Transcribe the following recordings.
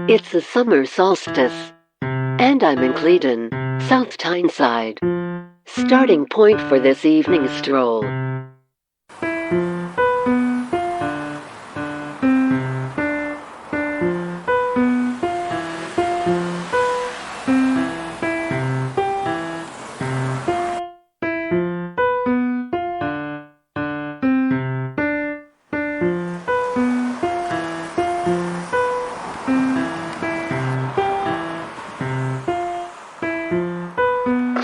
It's the summer solstice, and I'm in Cleadon, South Tyneside. Starting point for this evening stroll.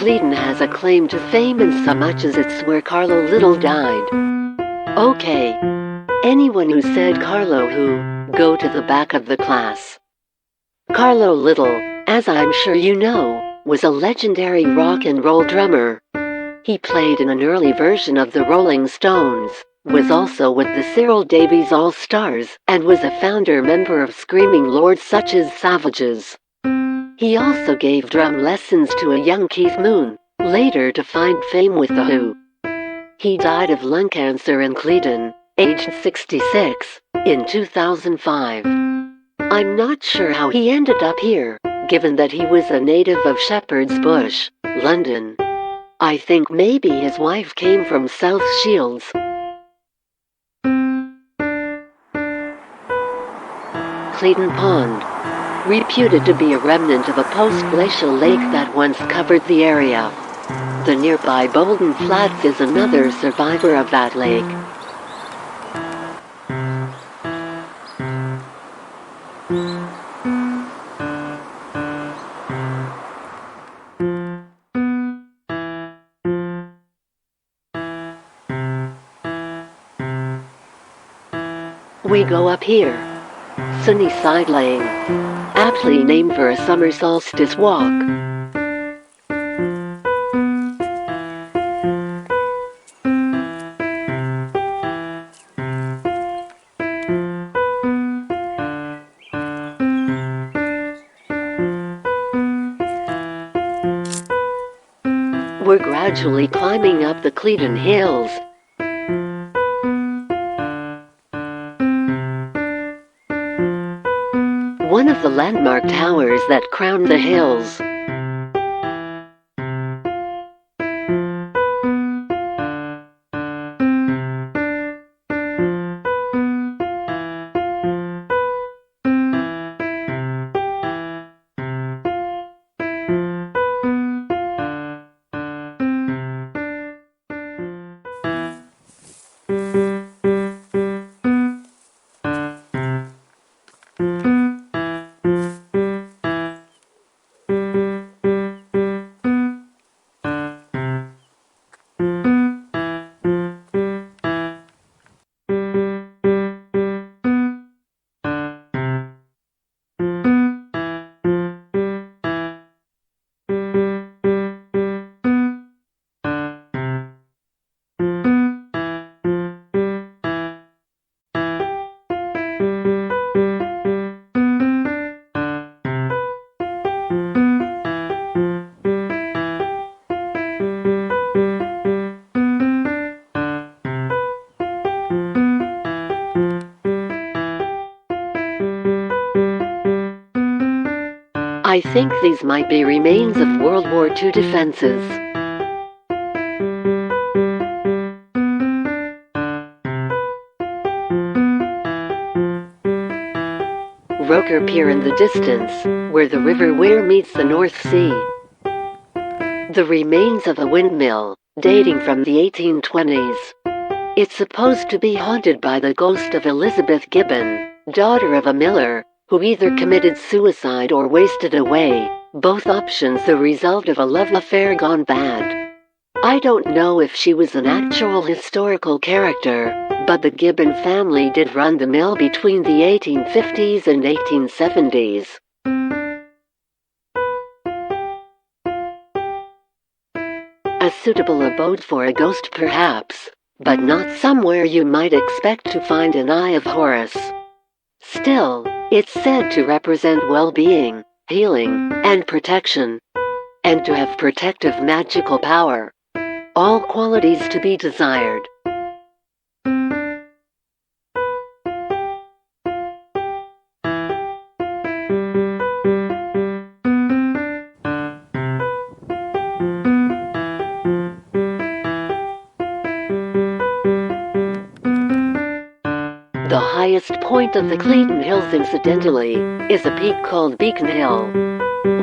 Cleadon has a claim to fame in so much as it's where Carlo Little died. Okay. Anyone who said Carlo who, go to the back of the class. Carlo Little, as I'm sure you know, was a legendary rock and roll drummer. He played in an early version of the Rolling Stones, was also with the Cyril Davies All-Stars, and was a founder member of Screaming Lords such as Savages. He also gave drum lessons to a young Keith Moon, later to find fame with The Who. He died of lung cancer in Cleadon, aged 66, in 2005. I'm not sure how he ended up here, given that he was a native of Shepherd's Bush, London. I think maybe his wife came from South Shields. Cleadon Pond. Reputed to be a remnant of a post-glacial lake that once covered the area. The nearby Bolden Flats is another survivor of that lake. We go up here. Sunnyside Lane, aptly named for a summer solstice walk. We're gradually climbing up the Cleadon Hills. One of the landmark towers that crown the hills. I think these might be remains of World War II defenses. Roker Pier in the distance, where the River Wear meets the North Sea. The remains of a windmill, dating from the 1820s. It's supposed to be haunted by the ghost of Elizabeth Gibbon, daughter of a miller, who either committed suicide or wasted away, both options the result of a love affair gone bad. I don't know if she was an actual historical character, but the Gibbon family did run the mill between the 1850s and 1870s. A suitable abode for a ghost perhaps, but not somewhere you might expect to find an Eye of Horus. Still, it's said to represent well-being, healing, and protection, and to have protective magical power. All qualities to be desired. highest point of the Cleadon Hills, incidentally, is a peak called Beacon Hill,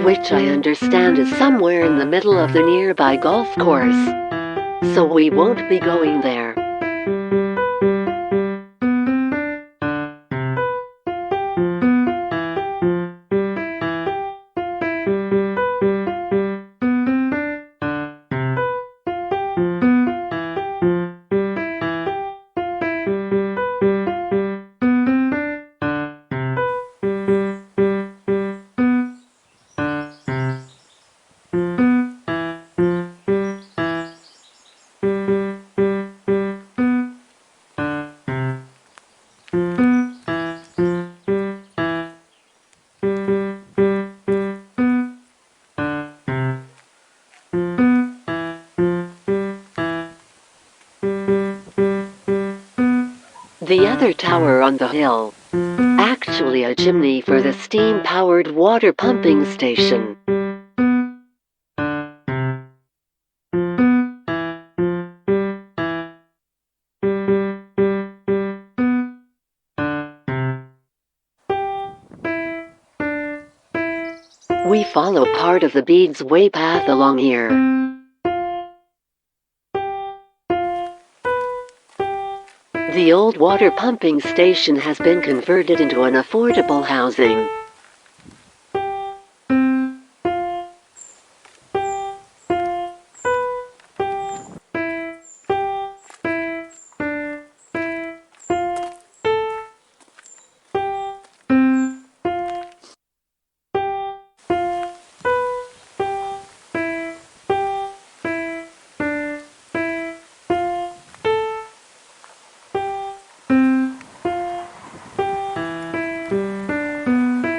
which I understand is somewhere in the middle of the nearby golf course. So we won't be going there. The other tower on the hill, actually a chimney for the steam-powered water pumping station. We follow part of the Beads Way path along here. The old water pumping station has been converted into an affordable housing.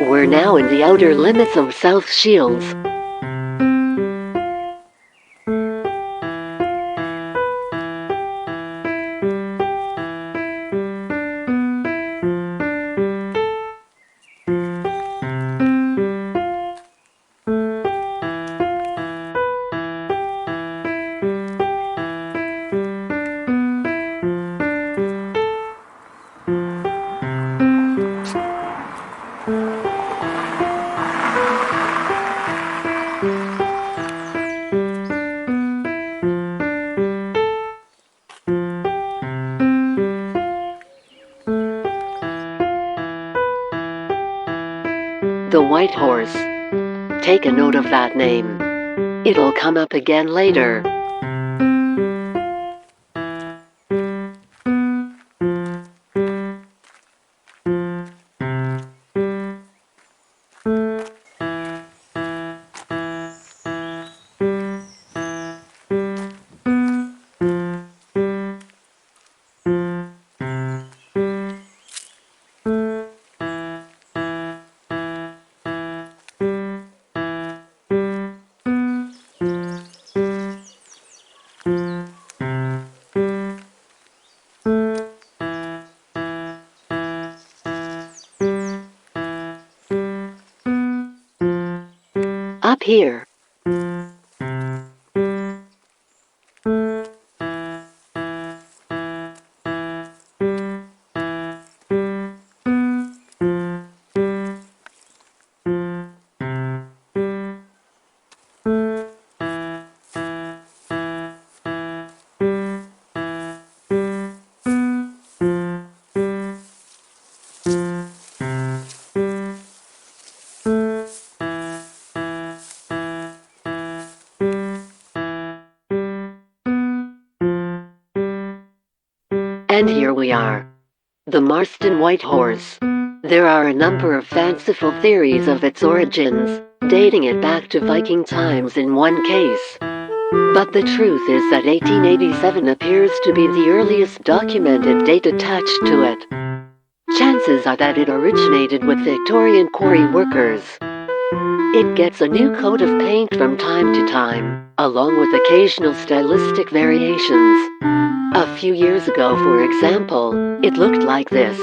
We're now in the outer limits of South Shields. The White Horse. Take a note of that name. It'll come up again later. Up here. And here we are. The Marsden White Horse. There are a number of fanciful theories of its origins, dating it back to Viking times in one case. But the truth is that 1887 appears to be the earliest documented date attached to it. Chances are that it originated with Victorian quarry workers. It gets a new coat of paint from time to time, along with occasional stylistic variations. A few years ago, for example, it looked like this.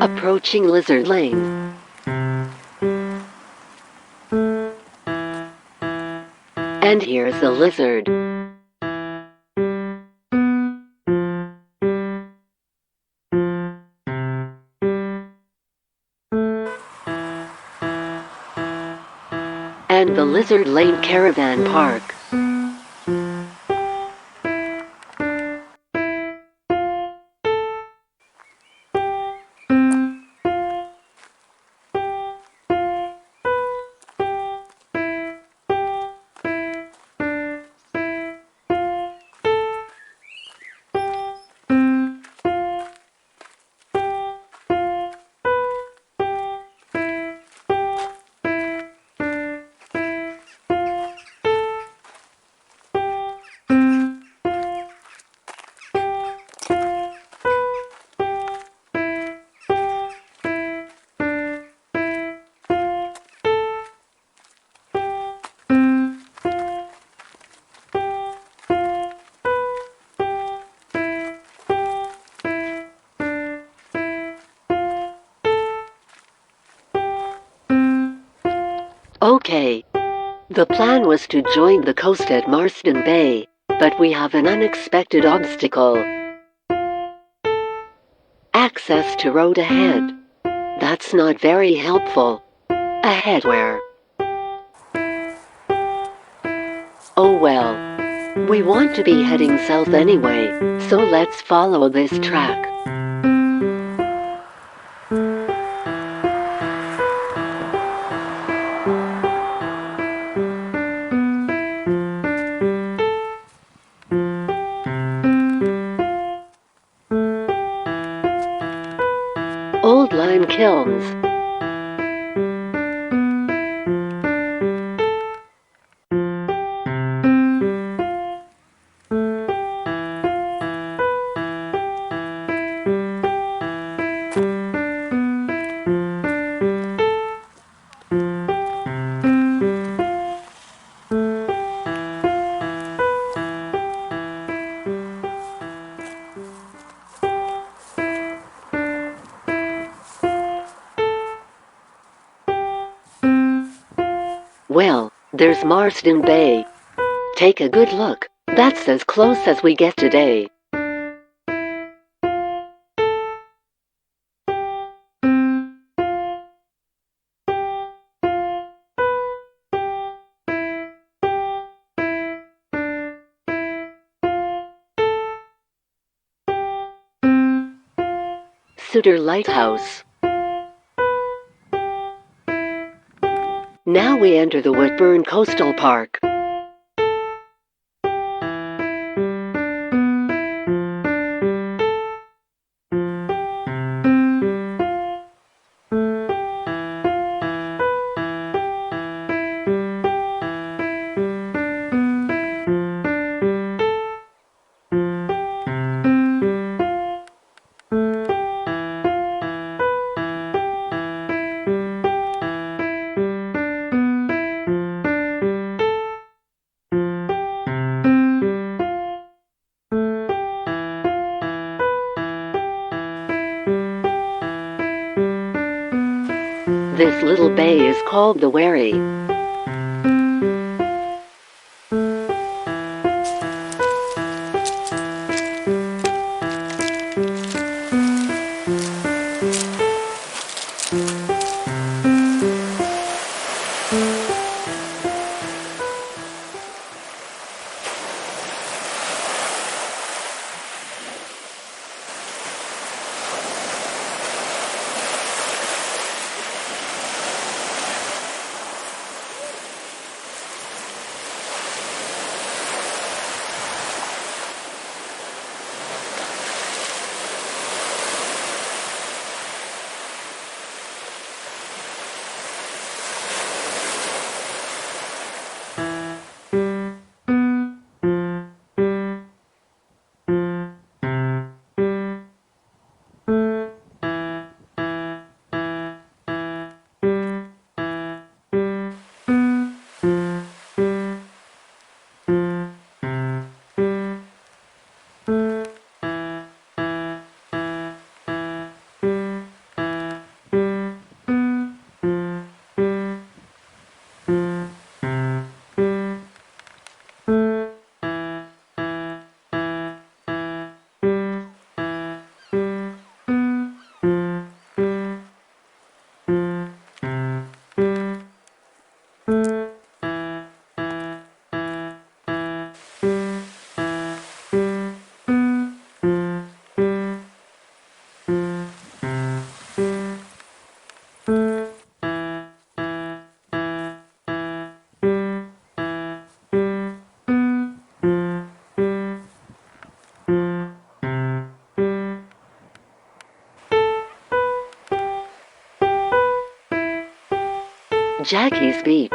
Approaching Lizard Lane. And here's the lizard. And the Lizard Lane Caravan Park. Okay. The plan was to join the coast at Marsden Bay, but we have an unexpected obstacle. Access to road ahead. That's not very helpful. Ahead where? Oh well. We want to be heading south anyway, so let's follow this track. Old lime kilns. Well, there's Marsden Bay. Take a good look. That's as close as we get today. Sutter Lighthouse. Now we enter the Whitburn Coastal Park. This little bay is called the Wherry. Jackie's Beach.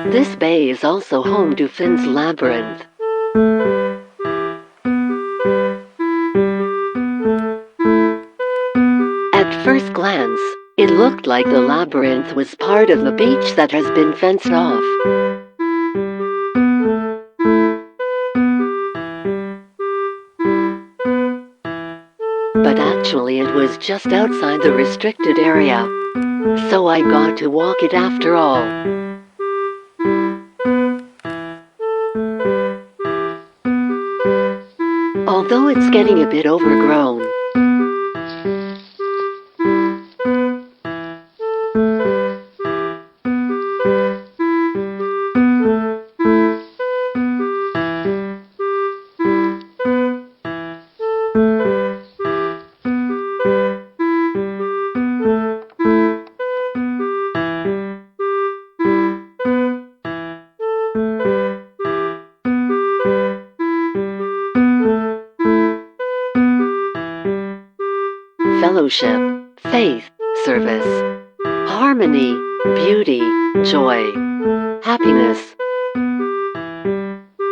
This bay is also home to Finn's Labyrinth. At first glance, it looked like the labyrinth was part of the beach that has been fenced off. But actually it was just outside the restricted area, so I got to walk it after all. Although it's getting a bit overgrown. Fellowship, faith, service, harmony, beauty, joy, happiness.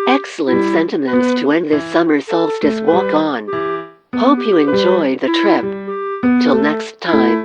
Excellent sentiments to end this summer solstice walk on. Hope you enjoyed the trip. Till next time.